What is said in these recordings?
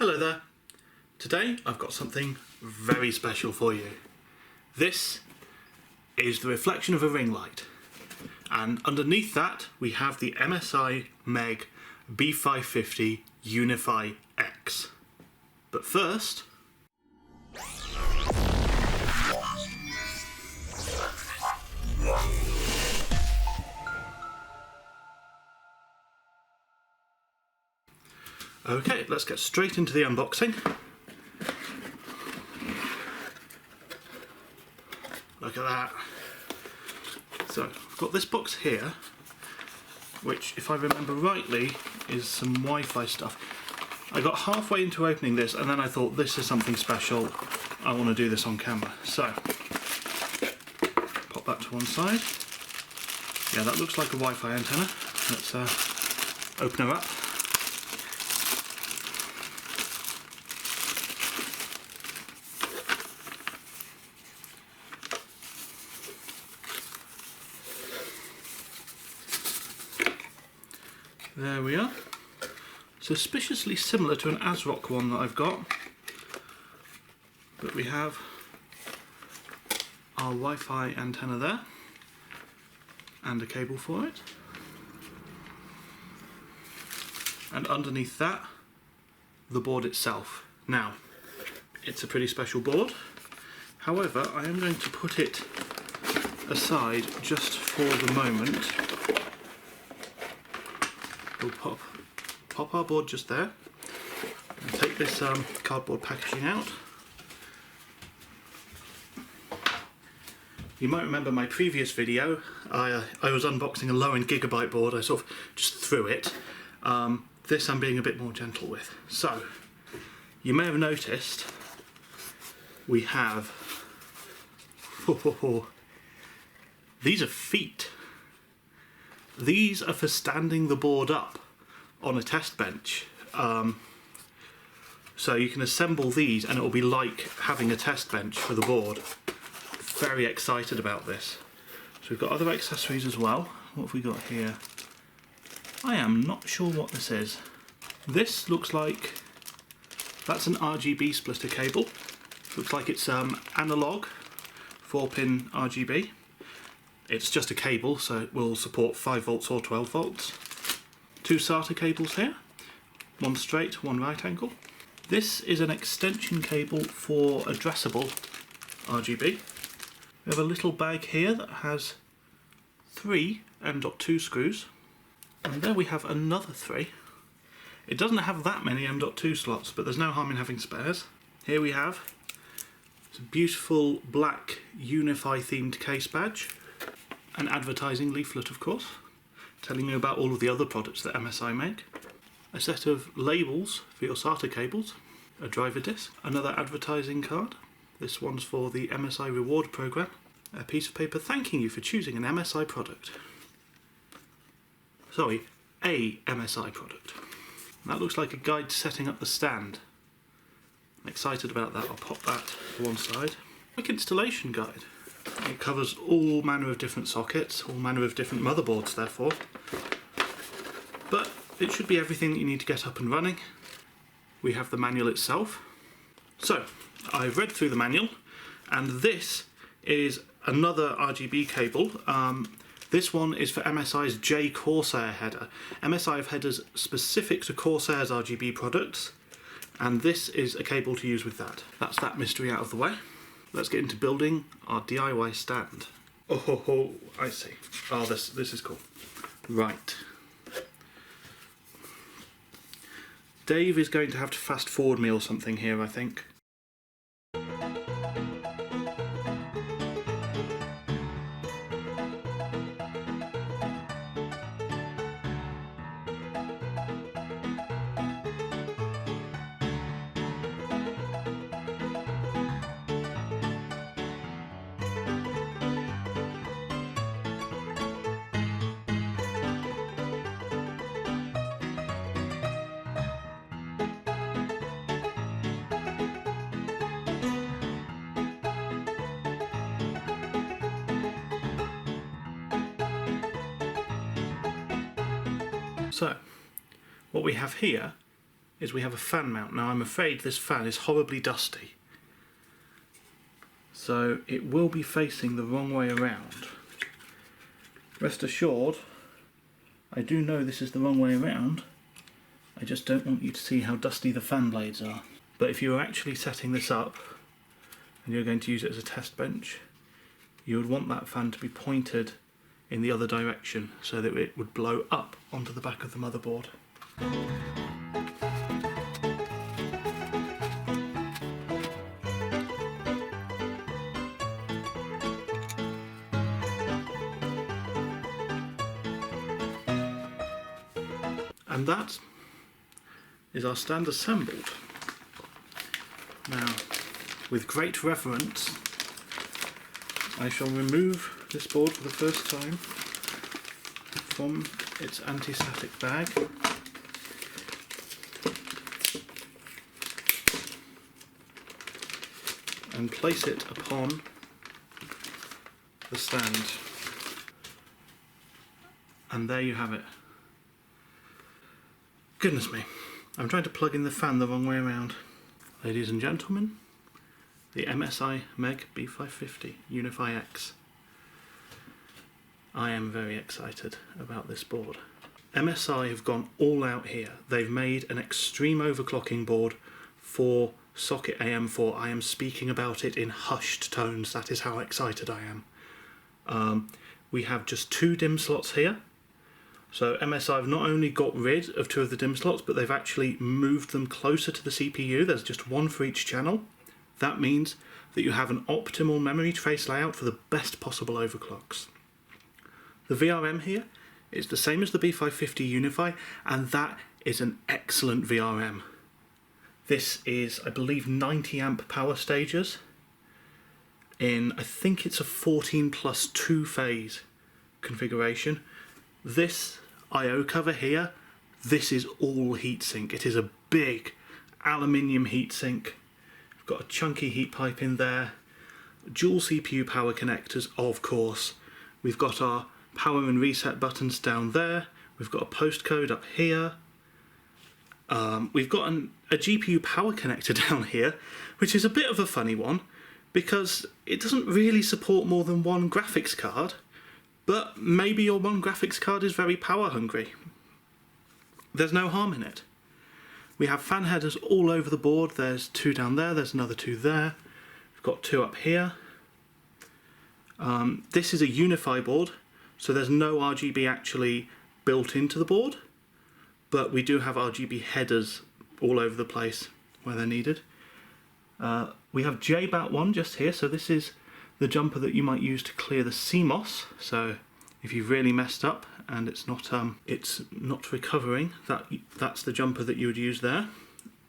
Hello there. Today I've got something very special for you. This is the reflection of a ring light, and underneath that we have the MSI MEG B550 Unify-X. But first, okay, let's get straight into the unboxing. Look at that. So, I've got this box here, which, if I remember rightly, is some Wi-Fi stuff. I got halfway into opening this and then I thought, this is something special. I want to do this on camera. So, pop that to one side. Yeah, that looks like a Wi-Fi antenna. Let's open her up. There we are. Suspiciously similar to an ASRock one that I've got, but we have our Wi-Fi antenna there and a cable for it, and underneath that the board itself. Now, it's a pretty special board, however I am going to put it aside just for the moment. We'll pop our board just there and take this cardboard packaging out. You might remember my previous video, I was unboxing a low-end gigabyte board. I sort of just threw it. This I'm being a bit more gentle with. So, you may have noticed we have these are feet. These are for standing the board up on a test bench. So you can assemble these and it will be like having a test bench for the board. Very excited about this. So we've got other accessories as well. What have we got here? I am not sure what this is. This looks like, that's an RGB splitter cable. Looks like it's analog 4-pin RGB. It's just a cable, so it will support 5 volts or 12 volts. 2 SATA cables here, one straight, one right angle. This is an extension cable for addressable RGB. We have a little bag here that has 3 M.2 screws, and there we have another 3. It doesn't have that many M.2 slots, but there's no harm in having spares. Here we have a beautiful black Unify themed case badge. An advertising leaflet, of course, telling you about all of the other products that MSI make. A set of labels for your SATA cables, a driver disc, another advertising card. This one's for the MSI reward program. A piece of paper thanking you for choosing an MSI product. Sorry, a MSI product. That looks like a guide to setting up the stand. I'm excited about that. I'll pop that to one side. Quick installation guide. It covers all manner of different sockets, all manner of different motherboards therefore. But it should be everything that you need to get up and running. We have the manual itself. So, I've read through the manual, and this is another RGB cable. This one is for MSI's J Corsair header. MSI have headers specific to Corsair's RGB products, and this is a cable to use with that. That's that mystery out of the way. Let's get into building our DIY stand. Oh, I see. Oh, this is cool. Right. Dave is going to have to fast forward me or something here, I think. So, what we have here is we have a fan mount. Now I'm afraid this fan is horribly dusty, so it will be facing the wrong way around. Rest assured, I do know this is the wrong way around, I just don't want you to see how dusty the fan blades are. But if you were actually setting this up and you're going to use it as a test bench, you would want that fan to be pointed in the other direction so that it would blow up onto the back of the motherboard. And that is our stand assembled. Now, with great reverence, I shall remove this board for the first time from its anti-static bag. And place it upon the stand. And there you have it. Goodness me, I'm trying to plug in the fan the wrong way around. Ladies and gentlemen, the MSI MEG B550 Unify-X. I am very excited about this board. MSI have gone all out here. They've made an extreme overclocking board for socket AM4. I am speaking about it in hushed tones. That is how excited I am. We have just 2 DIMM slots here. So MSI have not only got rid of 2 of the DIMM slots, but they've actually moved them closer to the CPU. There's just 1 for each channel. That means that you have an optimal memory trace layout for the best possible overclocks. The VRM here is the same as the B550 Unify, and that is an excellent VRM. This is, I believe, 90 amp power stages in, I think it's a 14+2 phase configuration. This I/O cover here, this is all heatsink. It is a big aluminium heatsink. We've got a chunky heat pipe in there, dual CPU power connectors, of course. We've got our power and reset buttons down there. We've got a postcode up here. We've got a GPU power connector down here, which is a bit of a funny one because it doesn't really support more than 1 graphics card. But maybe your 1 graphics card is very power hungry. There's no harm in it. We have fan headers all over the board. There's 2 down there, there's another 2 there. We've got 2 up here. This is a Unify board, so there's no RGB actually built into the board, but we do have RGB headers all over the place where they're needed. We have JBAT1 just here, so this is the jumper that you might use to clear the CMOS. So if you've really messed up and it's not recovering, that's the jumper that you would use there.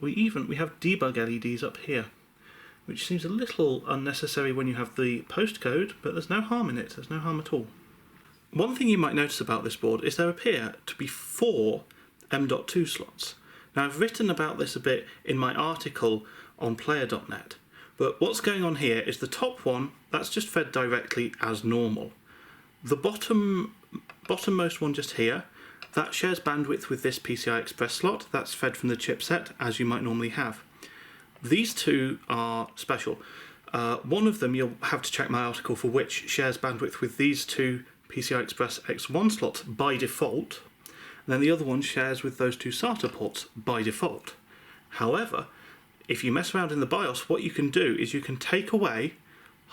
We have debug LEDs up here, which seems a little unnecessary when you have the postcode, but there's no harm in it. There's no harm at all. One thing you might notice about this board is there appear to be 4 M.2 slots. Now I've written about this a bit in my article on player.net. But what's going on here is the top one, that's just fed directly as normal. The bottommost one just here, that shares bandwidth with this PCI Express slot. That's fed from the chipset, as you might normally have. These 2 are special. One of them, you'll have to check my article for, which shares bandwidth with these 2 PCI Express X1 slots by default. And then the other one shares with those 2 SATA ports by default. However, if you mess around in the BIOS, what you can do is you can take away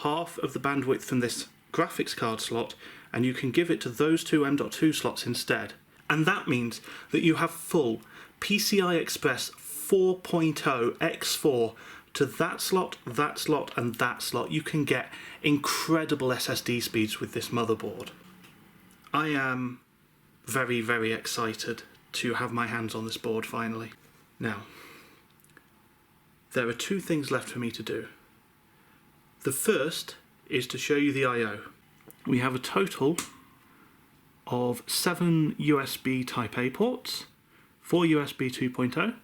half of the bandwidth from this graphics card slot and you can give it to those 2 M.2 slots instead. And that means that you have full PCI Express 4.0 X4 to that slot, and that slot. You can get incredible SSD speeds with this motherboard. I am very, very excited to have my hands on this board finally. Now, there are 2 things left for me to do. The first is to show you the I/O. We have a total of 7 USB Type A ports, 4 USB 2.0,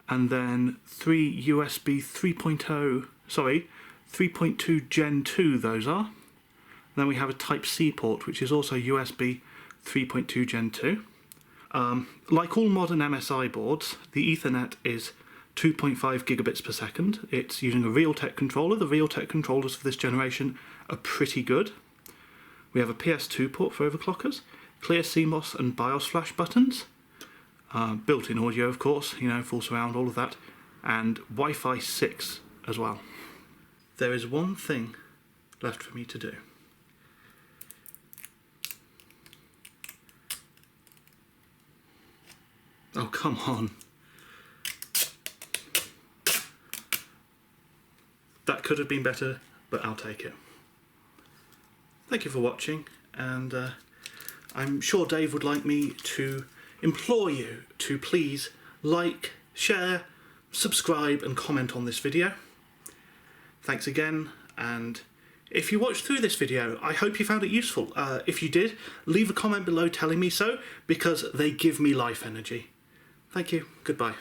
and then 3 USB 3.2 Gen 2 those are. Then we have a Type C port, which is also USB 3.2 Gen 2. Like all modern MSI boards, the Ethernet is 2.5 gigabits per second. It's using a Realtek controller. The Realtek controllers for this generation are pretty good. We have a PS2 port for overclockers, clear CMOS and BIOS flash buttons, built-in audio of course, you know, full surround, all of that, and Wi-Fi 6 as well. There is one thing left for me to do. Oh, come on. That could have been better, but I'll take it. Thank you for watching, and I'm sure Dave would like me to implore you to please like, share, subscribe and comment on this video. Thanks again, and if you watched through this video, I hope you found it useful. If you did, leave a comment below telling me so, because they give me life energy. Thank you. Goodbye.